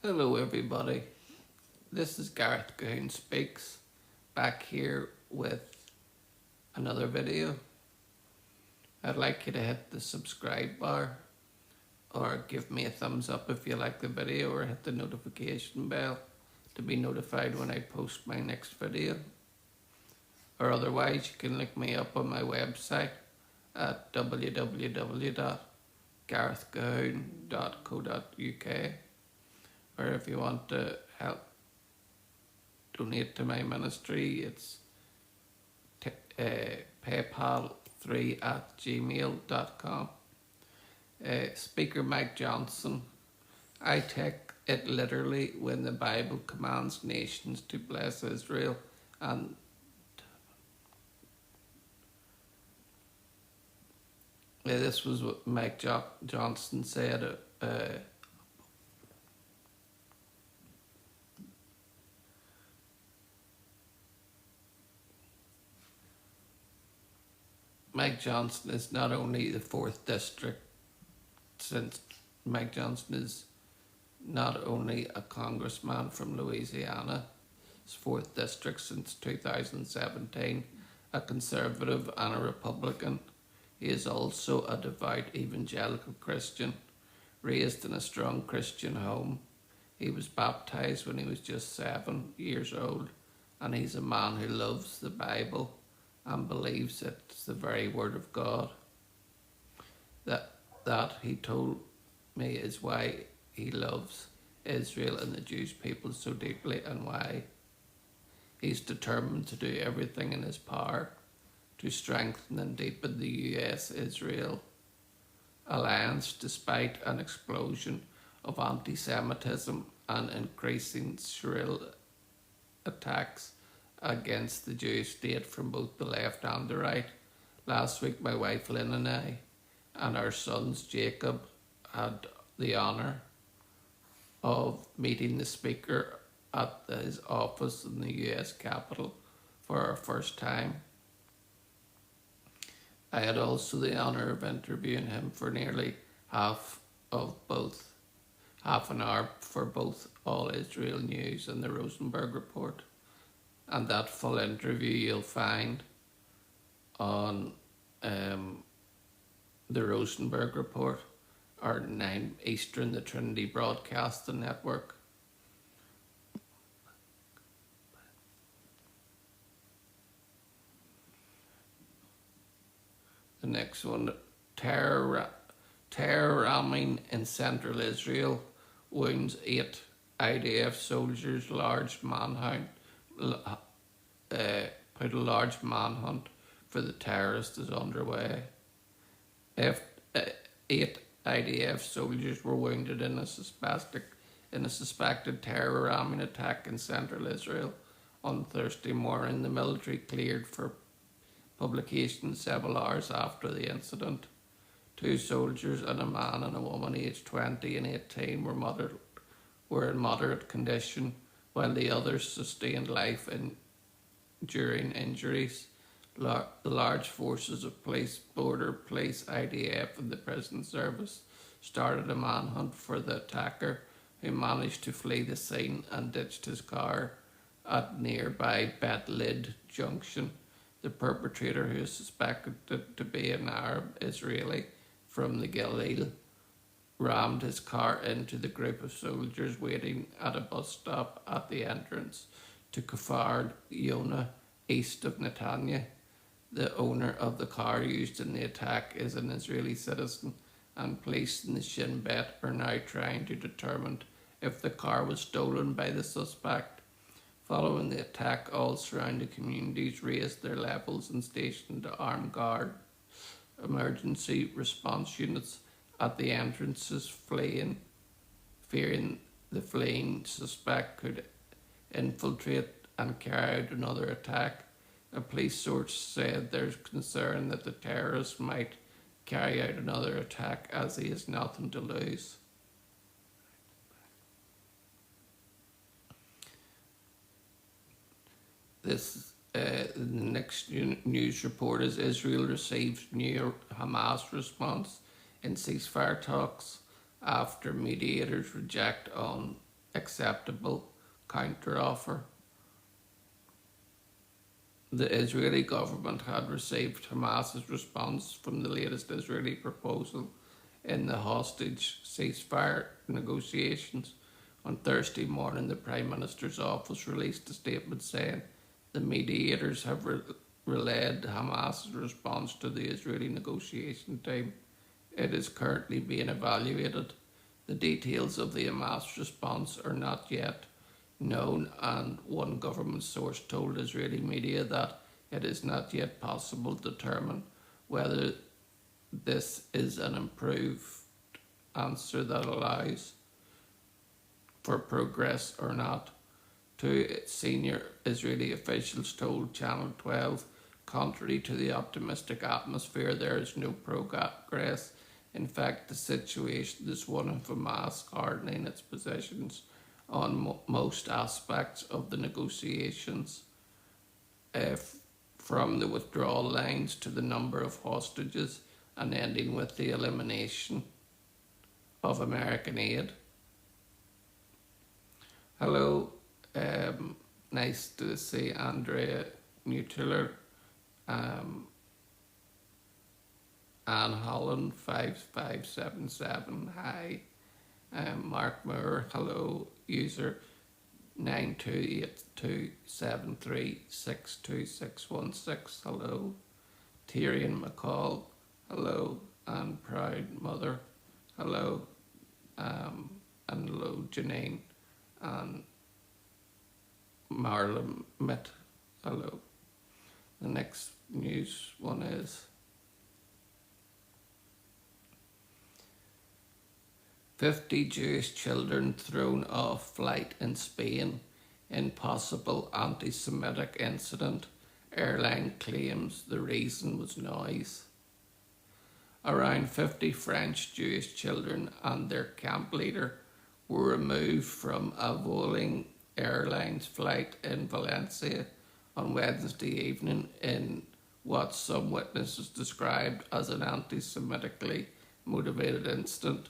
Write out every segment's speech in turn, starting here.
Hello everybody, this is Gareth Cahoon Speaks, back here with another video. I'd like you to hit the subscribe bar or give me a thumbs up if you like the video, or hit the notification bell to be notified when I post my next video. Or otherwise you can look me up on my website at www.garethcahoon.co.uk, or if you want to help donate to my ministry, it's paypal3@gmail.com. Speaker Mike Johnson, I take it literally when the Bible commands nations to bless Israel, and this was what Mike Johnson said. Mike Johnson is not only the 4th District, since Mike Johnson is not only a congressman from Louisiana, his 4th District since 2017, a Conservative and a Republican. He is also a devout evangelical Christian, raised in a strong Christian home. He was baptized when he was just 7 years old, and he's a man who loves the Bible and believes it's the very word of God. That he told me is why he loves Israel and the Jewish people so deeply, and why he's determined to do everything in his power to strengthen and deepen the US-Israel alliance despite an explosion of anti-Semitism and increasing shrill attacks against the Jewish state from both the left and the right. Last week my wife Lynn and I and our sons Jacob had the honour of meeting the Speaker at his office in the US Capitol for our first time. I had also the honour of interviewing him for nearly half an hour for both All Israel News and the Rosenberg Report. And that full interview you'll find on the Rosenberg Report, or 9 Eastern, the Trinity Broadcasting Network. The next one, terror ramming in central Israel wounds 8 IDF soldiers. Large manhunt. Put a large manhunt for the terrorists is underway. 8 IDF soldiers were wounded in a suspected terror ramming attack in central Israel on Thursday morning. The military cleared for publication several hours after the incident. 2 soldiers and a man and a woman aged 20 and 18 were in moderate condition, while the others sustained life-enduring injuries. The large forces of police, border police, IDF and the prison service started a manhunt for the attacker, who managed to flee the scene and ditched his car at nearby Bet Lid Junction. The perpetrator, who is suspected to be an Arab Israeli from the Galilee, rammed his car into the group of soldiers waiting at a bus stop at the entrance to Kfar Yonah, east of Netanya. The owner of the car used in the attack is an Israeli citizen, and police in the Shin Bet are now trying to determine if the car was stolen by the suspect. Following the attack, all surrounding communities raised their levels and stationed armed guard emergency response units at the entrances, fearing the fleeing suspect could infiltrate and carry out another attack. A police source said there's concern that the terrorist might carry out another attack, as he has nothing to lose. The next news report is Israel receives new Hamas response in ceasefire talks after mediators reject on acceptable counteroffer. The Israeli government had received Hamas's response from the latest Israeli proposal in the hostage ceasefire negotiations. On Thursday morning, the Prime Minister's office released a statement saying the mediators have relayed Hamas's response to the Israeli negotiation team. It is currently being evaluated. The details of the Hamas response are not yet known, and one government source told Israeli media that it is not yet possible to determine whether this is an improved answer that allows for progress or not. Two senior Israeli officials told Channel 12, contrary to the optimistic atmosphere, there is no progress. In fact, the situation is one of Hamas hardening its positions on most aspects of the negotiations, from the withdrawal lines to the number of hostages, and ending with the elimination of American aid. Hello, nice to see Andrea Nutiller, Anne Holland 5577, hi. Mark Moore, hello. User 928273626616, hello. Tyrion McCall, hello. And Proud Mother, hello. And hello, Janine. And Marla Mitt, hello. The next news one is 50 Jewish children thrown off flight in Spain in possible anti-Semitic incident. Airline claims the reason was noise. Around 50 French Jewish children and their camp leader were removed from a Vueling Airlines flight in Valencia on Wednesday evening in what some witnesses described as an anti-Semitically motivated incident.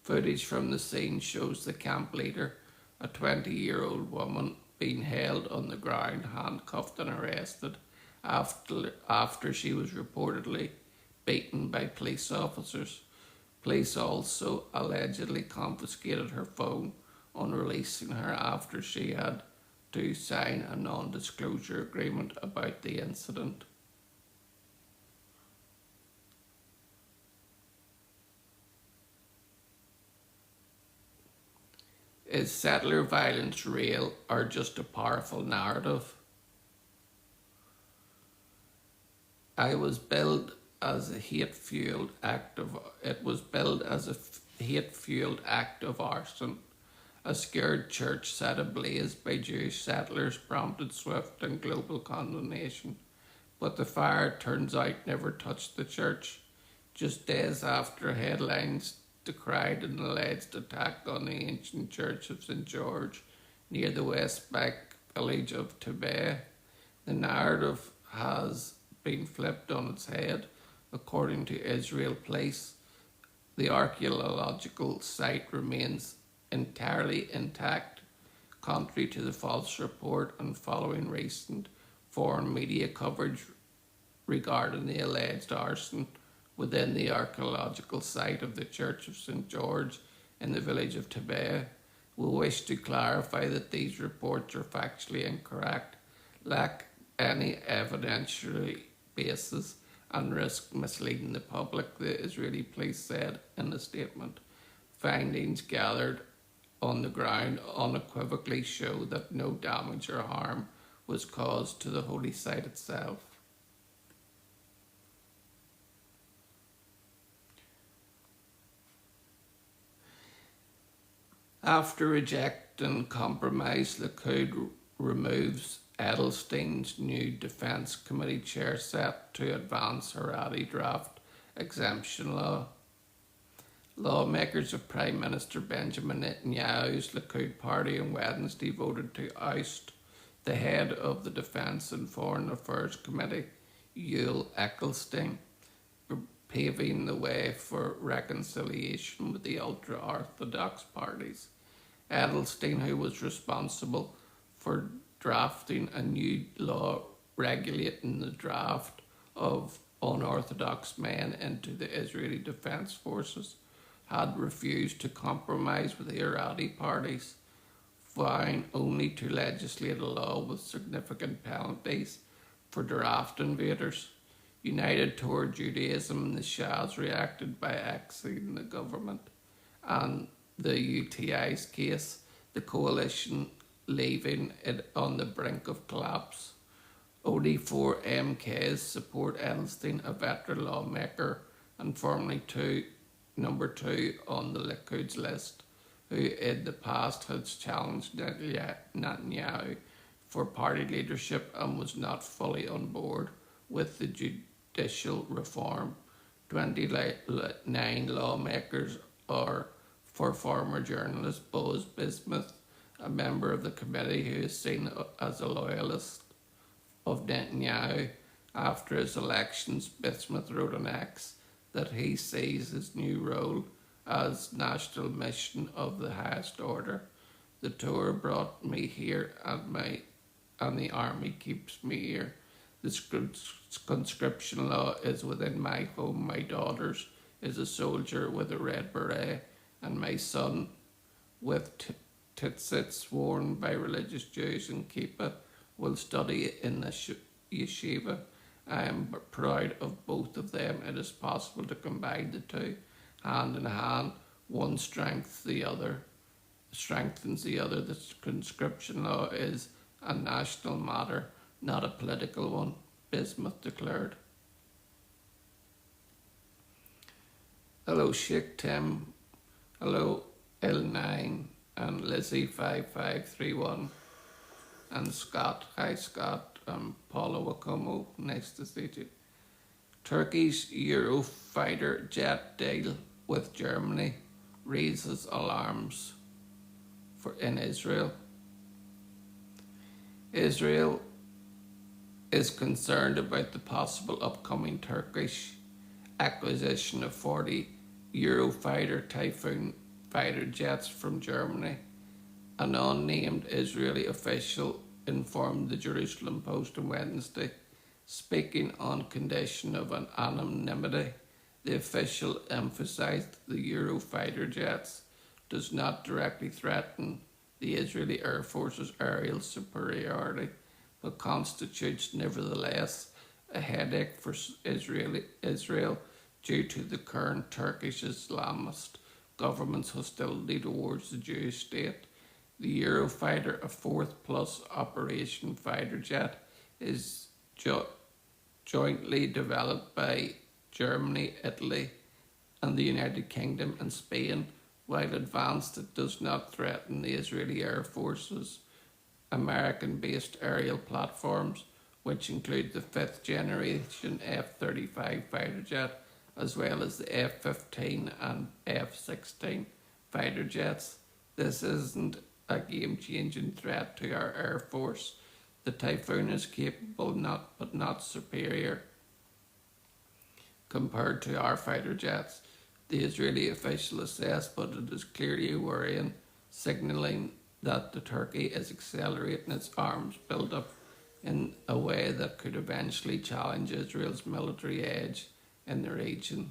Footage from the scene shows the camp leader, a 20-year-old woman, being held on the ground, handcuffed and arrested after she was reportedly beaten by police officers. Police also allegedly confiscated her phone on releasing her after she had to sign a non-disclosure agreement about the incident. Is settler violence real or just a powerful narrative? It was billed as a hate-fueled act of arson. A scared church set ablaze by Jewish settlers prompted swift and global condemnation, but the fire, turns out, never touched the church. Just days after headlines decried an alleged attack on the ancient church of St. George near the West Bank village of Tibet, the narrative has been flipped on its head. According to Israel Police, the archaeological site remains entirely intact, contrary to the false report and following recent foreign media coverage regarding the alleged arson within the archaeological site of the Church of St. George in the village of Tibet. We wish to clarify that these reports are factually incorrect, lack any evidentiary basis, and risk misleading the public, the Israeli police said in a statement. Findings gathered on the ground unequivocally show that no damage or harm was caused to the holy site itself. After rejecting compromise, Likud removes Edelstein's new Defence Committee chair set to advance Haredi draft exemption law. Lawmakers of Prime Minister Benjamin Netanyahu's Likud party on Wednesday voted to oust the head of the Defence and Foreign Affairs Committee, Yul Edelstein, paving the way for reconciliation with the ultra-Orthodox parties. Edelstein, who was responsible for drafting a new law regulating the draft of unorthodox men into the Israeli Defense Forces, had refused to compromise with the Haredi parties, vowing only to legislate a law with significant penalties for draft invaders. United toward Judaism, the Shahs reacted by exiting the government, and the UTI's case, the coalition leaving it on the brink of collapse. Only 4 MKs support Edelstein, a veteran lawmaker and formerly number 2 on the Likud's list, who in the past has challenged Netanyahu for party leadership and was not fully on board with the judicial reform. 29 lawmakers are for former journalist Boaz Bismuth, a member of the committee who is seen as a loyalist of Netanyahu. After his elections, Bismuth wrote on X that he sees his new role as national mission of the highest order. The tour brought me here, and the army keeps me here. The conscription law is within my home. My daughter's is a soldier with a red beret, and my son with tzitzits worn by religious Jews and kippah will study in the yeshiva. I am proud of both of them. It is possible to combine the two hand in hand. One strengthens the other. The conscription law is a national matter, not a political one, Bismuth declared. Hello Sheikh Tim, hello L9 and Lizzie 5531 and Scott. Hi Scott, Paula Wakomo, nice to see you. Turkey's Eurofighter jet deal with Germany raises alarms in Israel. Israel is concerned about the possible upcoming Turkish acquisition of 40 Eurofighter Typhoon fighter jets from Germany. An unnamed Israeli official informed the Jerusalem Post on Wednesday, speaking on condition of an anonymity. The official emphasized the Eurofighter jets does not directly threaten the Israeli Air Force's aerial superiority, but constitutes nevertheless a headache for Israel due to the current Turkish Islamist government's hostility towards the Jewish state. The Eurofighter, a fourth plus operation fighter jet, is jointly developed by Germany, Italy, and the United Kingdom and Spain. While advanced, it does not threaten the Israeli Air Force's American-based aerial platforms, which include the 5th generation F-35 fighter jet, as well as the F-15 and F-16 fighter jets. This isn't a game-changing threat to our Air Force. The Typhoon is capable, but not superior compared to our fighter jets, the Israeli official assessed, but it is clearly worrying, signalling that the Turkey is accelerating its arms build-up in a way that could eventually challenge Israel's military edge in the region.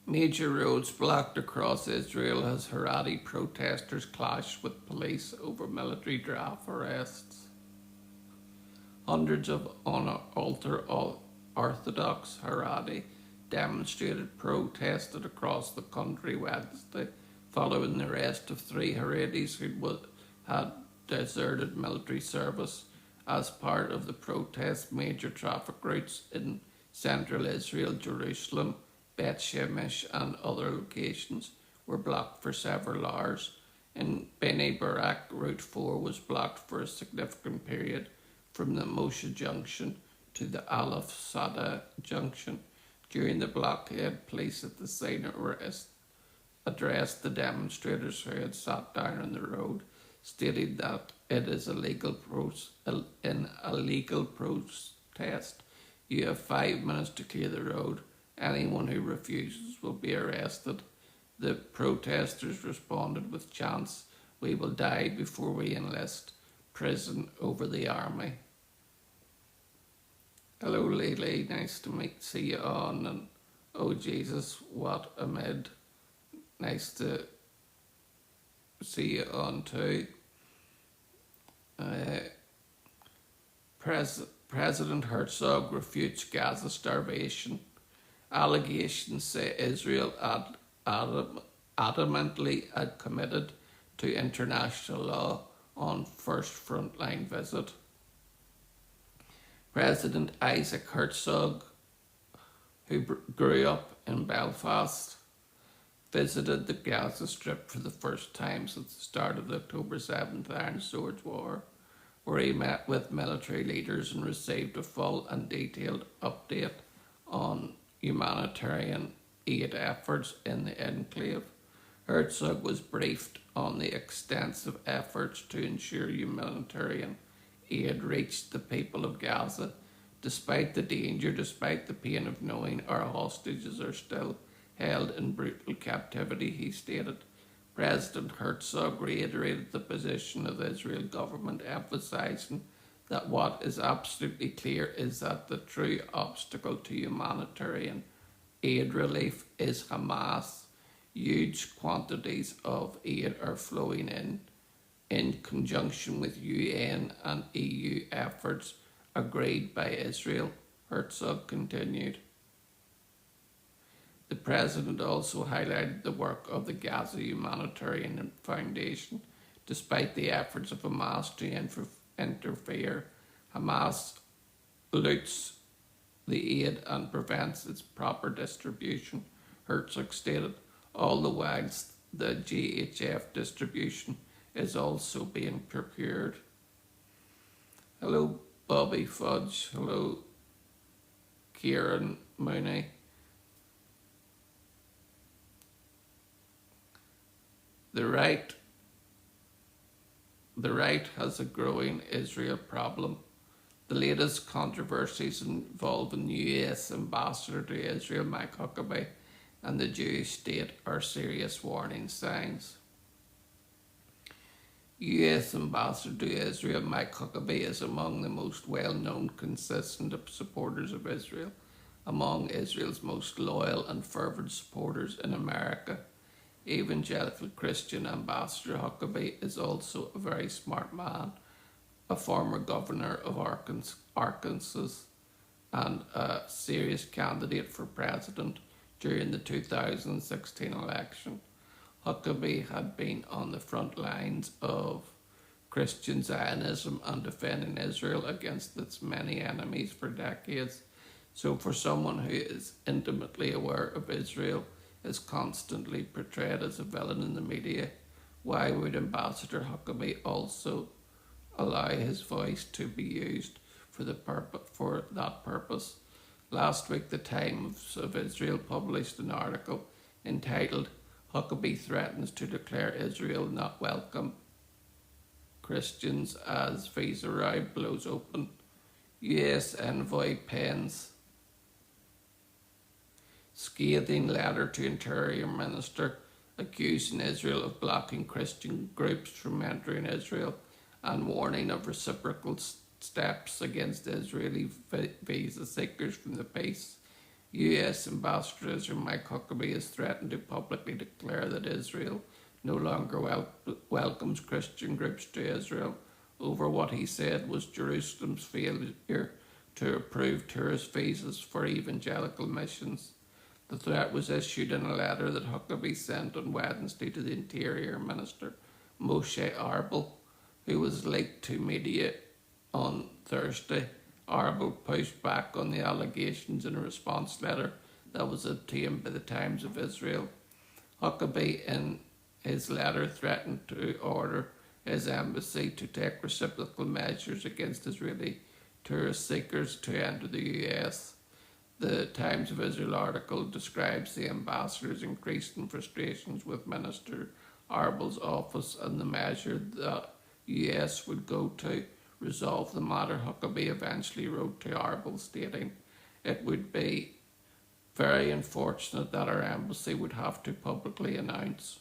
Major roads blocked across Israel as Haredi protesters clashed with police over military draft arrests. Hundreds of ultra-Orthodox Haredi protested across the country Wednesday following the arrest of 3 Haredis who had deserted military service. As part of the protest, major traffic routes in central Israel, Jerusalem, Beit Shemesh and other locations were blocked for several hours. In Bnei Barak, Route 4 was blocked for a significant period from the Moshe Junction to the Aleph Sada Junction. During the blockade, police at the scene addressed the demonstrators who had sat down on the road, stating that it is a legal protest. You have 5 minutes to clear the road. Anyone who refuses will be arrested. The protesters responded with chants, "We will die before we enlist prison over the army." Hello, Lily. Nice to see you on. And oh, Jesus, what a mid. Nice to see you on too. President Herzog refutes Gaza starvation. Allegations say Israel adamantly committed to international law on first frontline visit. President Isaac Herzog, who grew up in Belfast, visited the Gaza Strip for the first time since the start of the October 7th Iron Swords War, where he met with military leaders and received a full and detailed update on humanitarian aid efforts in the enclave. Herzog was briefed on the extensive efforts to ensure humanitarian aid reached the people of Gaza. Despite the danger, despite the pain of knowing our hostages are still held in brutal captivity, he stated. President Herzog reiterated the position of the Israel government, emphasising that what is absolutely clear is that the true obstacle to humanitarian aid relief is Hamas. Huge quantities of aid are flowing in conjunction with UN and EU efforts agreed by Israel, Herzog continued. The President also highlighted the work of the Gaza Humanitarian Foundation. Despite the efforts of Hamas to interfere, Hamas loots the aid and prevents its proper distribution, Herzog stated. All the while, the GHF distribution is also being procured. Hello, Bobby Fudge. Hello, Kieran Mooney. The right has a growing Israel problem. The latest controversies involving US Ambassador to Israel Mike Huckabee and the Jewish state are serious warning signs. US Ambassador to Israel Mike Huckabee is among the most well-known, consistent supporters of Israel, among Israel's most loyal and fervent supporters in America. Evangelical Christian Ambassador Huckabee is also a very smart man, a former governor of Arkansas and a serious candidate for president during the 2016 election. Huckabee had been on the front lines of Christian Zionism and defending Israel against its many enemies for decades. So for someone who is intimately aware of Israel, is constantly portrayed as a villain in the media, why would Ambassador Huckabee also allow his voice to be used for that purpose? Last week, the Times of Israel published an article entitled "Huckabee Threatens to Declare Israel Not Welcome Christians as Visa Route Blows Open." US Envoy pens scathing letter to Interior Minister accusing Israel of blocking Christian groups from entering Israel and warning of reciprocal steps against Israeli visa seekers from the peace. US Ambassador to Israel Mike Huckabee has threatened to publicly declare that Israel no longer welcomes Christian groups to Israel over what he said was Jerusalem's failure to approve tourist visas for evangelical missions. The threat was issued in a letter that Huckabee sent on Wednesday to the Interior Minister, Moshe Arbel, who was leaked to media on Thursday. Arbel pushed back on the allegations in a response letter that was obtained by the Times of Israel. Huckabee, in his letter, threatened to order his embassy to take reciprocal measures against Israeli tourist seekers to enter the US. The Times of Israel article describes the ambassador's increasing frustrations with Minister Arbel's office and the measure the US would go to resolve the matter. Huckabee eventually wrote to Arbel stating it would be very unfortunate that our embassy would have to publicly announce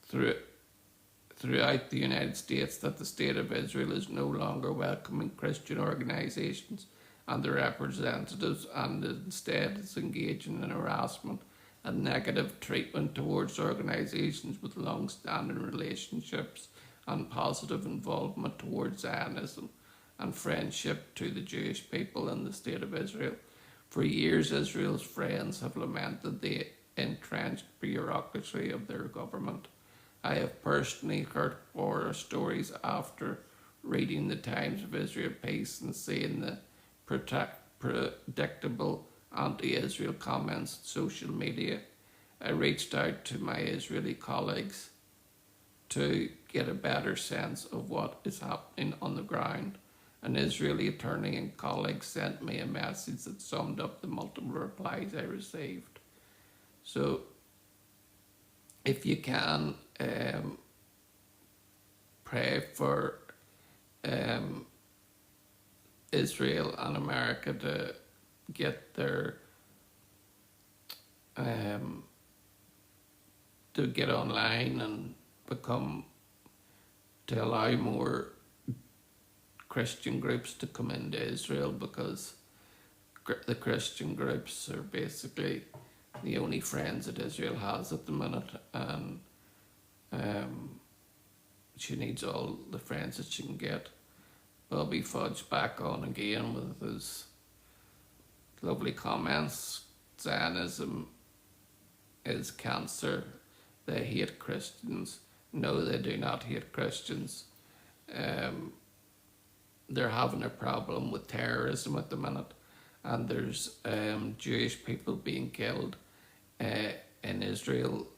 throughout the United States that the State of Israel is no longer welcoming Christian organisations and their representatives, and instead is engaging in harassment and negative treatment towards organisations with long-standing relationships and positive involvement towards Zionism and friendship to the Jewish people in the State of Israel. For years, Israel's friends have lamented the entrenched bureaucracy of their government. I have personally heard horror stories after reading the Times of Israel piece and seeing the predictable anti-Israel comments on social media. I reached out to my Israeli colleagues to get a better sense of what is happening on the ground. An Israeli attorney and colleague sent me a message that summed up the multiple replies I received. So, if you can, pray for Israel and America to get their to get online and to allow more Christian groups to come into Israel, because the Christian groups are basically the only friends that Israel has at the minute, and she needs all the friends that she can get. Bobby Fudge back on again with his lovely comments. Zionism is cancer. They hate Christians. No, they do not hate Christians. They're having a problem with terrorism at the minute, and there's Jewish people being killed in Israel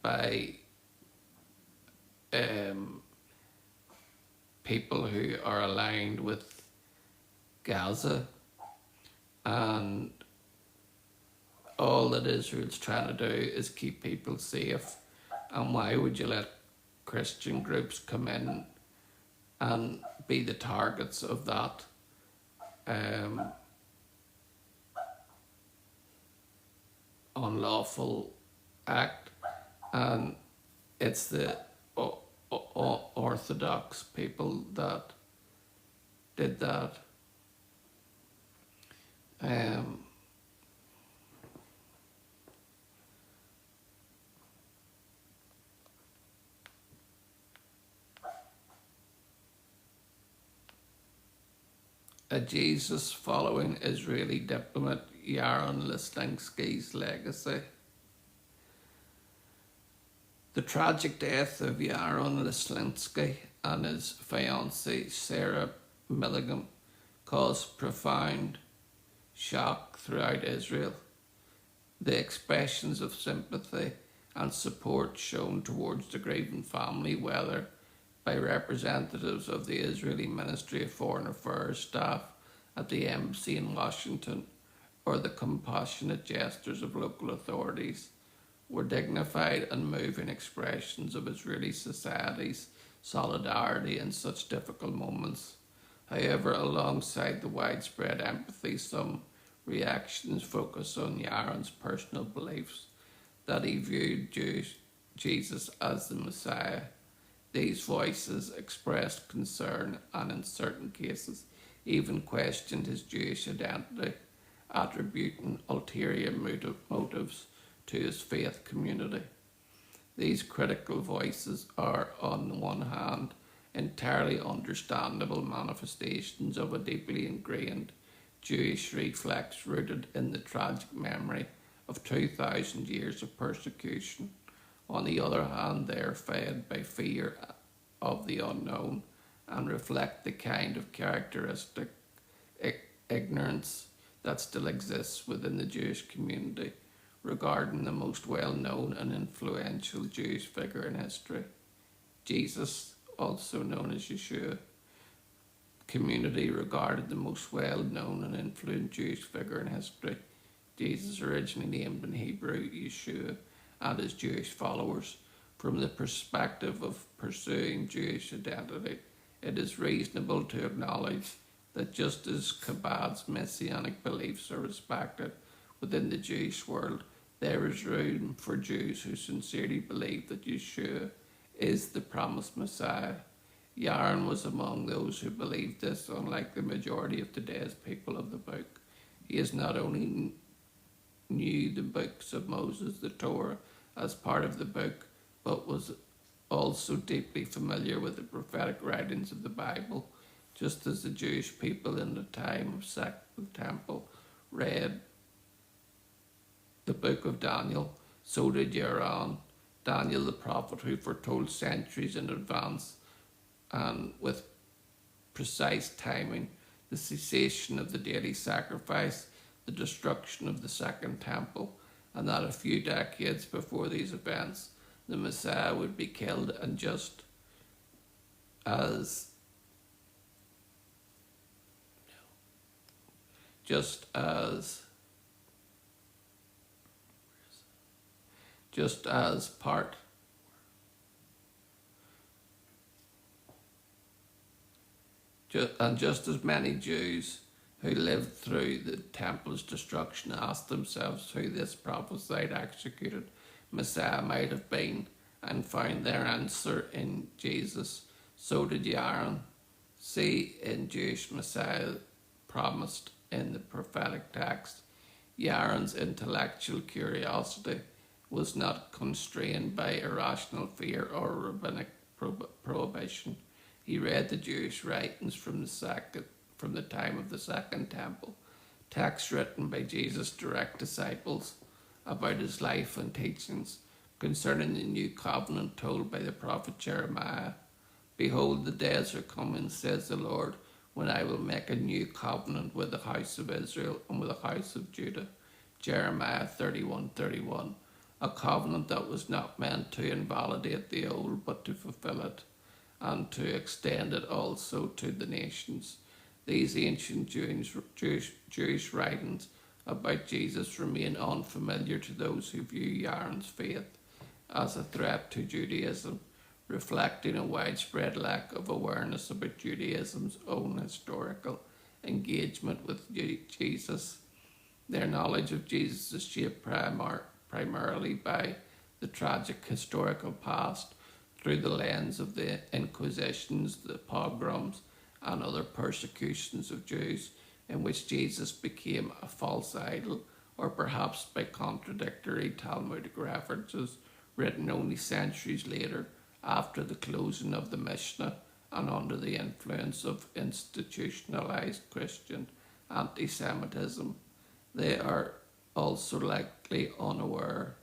by people who are aligned with Gaza, and all that Israel's trying to do is keep people safe. And why would you let Christian groups come in and be the targets of that unlawful act? And it's the Orthodox people that did that. A Jesus-following Israeli diplomat, Yaron Lislinsky's legacy. The tragic death of Yaron Lislinsky and his fiancée Sarah Milligan caused profound shock throughout Israel. The expressions of sympathy and support shown towards the grieving family, whether by representatives of the Israeli Ministry of Foreign Affairs staff at the embassy in Washington, or the compassionate gestures of local authorities, were dignified and moving expressions of Israeli society's solidarity in such difficult moments. However, alongside the widespread empathy, some reactions focus on Yaron's personal beliefs that he viewed Jesus as the Messiah. These voices expressed concern and, in certain cases, even questioned his Jewish identity, attributing ulterior motives to his faith community. These critical voices are, on the one hand, entirely understandable manifestations of a deeply ingrained Jewish reflex rooted in the tragic memory of 2,000 years of persecution. On the other hand, they are fed by fear of the unknown and reflect the kind of characteristic ignorance that still exists within the Jewish community regarding the most well-known and influential Jewish figure in history, Jesus, also known as Yeshua. Community regarded the most well-known and influential Jewish figure in history, Jesus, originally named in Hebrew Yeshua, and his Jewish followers. From the perspective of pursuing Jewish identity, it is reasonable to acknowledge that just as Chabad's messianic beliefs are respected within the Jewish world, there is room for Jews who sincerely believe that Yeshua is the promised Messiah. Yaron was among those who believed this, unlike the majority of today's people of the book. He is not only knew the books of Moses, the Torah, as part of the book, but was also deeply familiar with the prophetic writings of the Bible, just as the Jewish people in the time of Second Temple read the book of Daniel. So did Yaron, Daniel the prophet, who foretold centuries in advance and with precise timing the cessation of the daily sacrifice, the destruction of the Second Temple, and that a few decades before these events, the Messiah would be killed, and just as part and just as many Jews who lived through the temple's destruction asked themselves who this prophesied executed Messiah might have been, and found their answer in Jesus, so did Yaron see in Jewish Messiah promised in the prophetic text. Yaron's intellectual curiosity was not constrained by irrational fear or rabbinic prohibition. He read the Jewish writings from the time of the Second Temple, texts written by Jesus' direct disciples about his life and teachings concerning the new covenant told by the prophet Jeremiah. Behold, the days are coming, says the Lord, when I will make a new covenant with the house of Israel and with the house of Judah. Jeremiah 31:31. A covenant that was not meant to invalidate the old, but to fulfill it, and to extend it also to the nations. These ancient Jewish writings about Jesus remain unfamiliar to those who view Yaron's faith as a threat to Judaism, reflecting a widespread lack of awareness about Judaism's own historical engagement with Jesus. Their knowledge of Jesus is shaped primarily by the tragic historical past through the lens of the Inquisitions, the pogroms, and other persecutions of Jews, in which Jesus became a false idol, or perhaps by contradictory Talmudic references written only centuries later after the closing of the Mishnah and under the influence of institutionalized Christian anti-Semitism. They are also likely unaware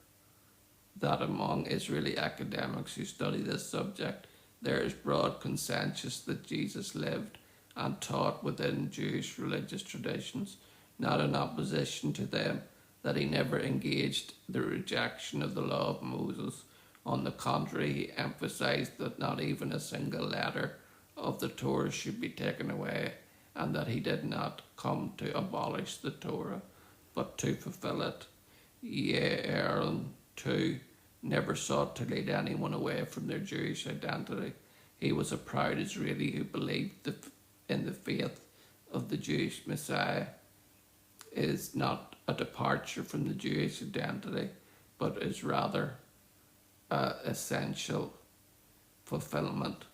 that among Israeli academics who study this subject, there is broad consensus that Jesus lived and taught within Jewish religious traditions, not in opposition to them, that he never engaged the rejection of the law of Moses. On the contrary, he emphasized that not even a single letter of the Torah should be taken away, and that he did not come to abolish the Torah, but to fulfill it. Aaron, too, never sought to lead anyone away from their Jewish identity. He was a proud Israeli who believed in the faith of the Jewish Messiah is not a departure from the Jewish identity, but is rather essential fulfillment.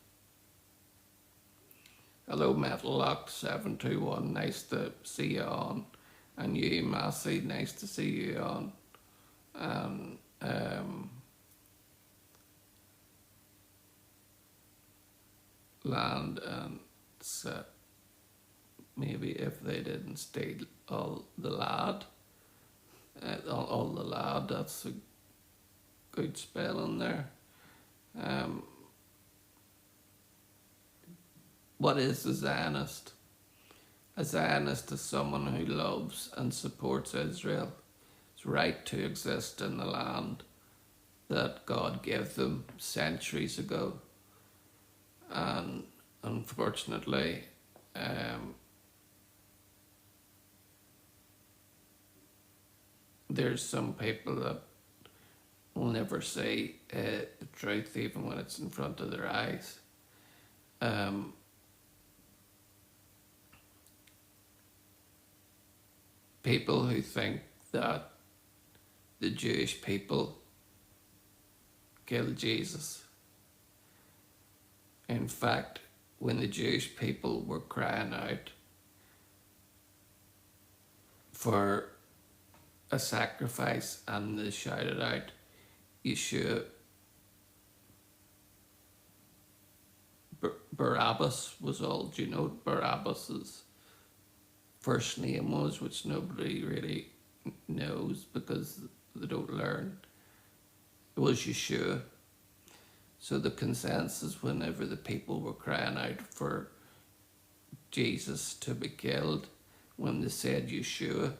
Hello, Metallock 721, nice to see you on. And you, Massey, nice to see you on. Land and set. Maybe if they didn't steal all the lad, all the lad, that's a good spelling there. What is a Zionist? A Zionist is someone who loves and supports Israel's right to exist in the land that God gave them centuries ago. And unfortunately, there's some people that will never say the truth even when it's in front of their eyes. people who think that the Jewish people killed Jesus. In fact, when the Jewish people were crying out for a sacrifice and they shouted out, Yeshua, Barabbas was all. Do you know what Barabbas's first name was, which nobody really knows because they don't learn? It was Yeshua. So the consensus, whenever the people were crying out for Jesus to be killed, when they said Yeshua,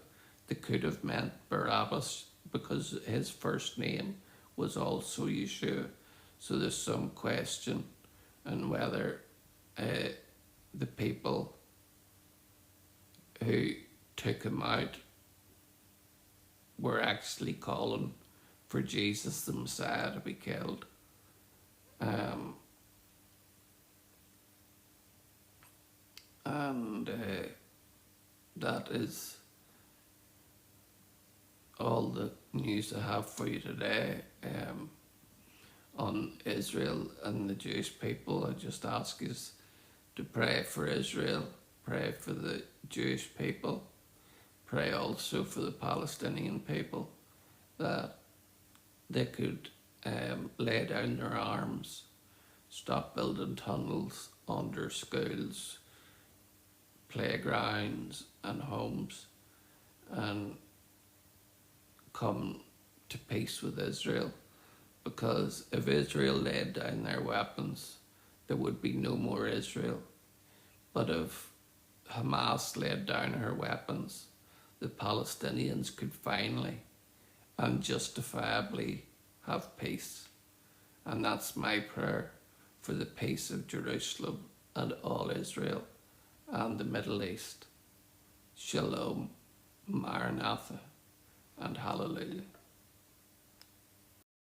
they could have meant Barabbas because his first name was also Yeshua. So there's some question on whether the people who took him out were actually calling for Jesus the Messiah to be killed. That is all the news I have for you today on Israel and the Jewish people. I just ask you to pray for Israel, pray for the Jewish people, pray also for the Palestinian people, that they could lay down their arms, stop building tunnels under schools, playgrounds and homes, and come to peace with Israel. Because if Israel laid down their weapons, there would be no more Israel. But if Hamas laid down her weapons, the Palestinians could finally and justifiably have peace. And that's my prayer for the peace of Jerusalem and all Israel and the Middle East. Shalom, Maranatha, and Hallelujah.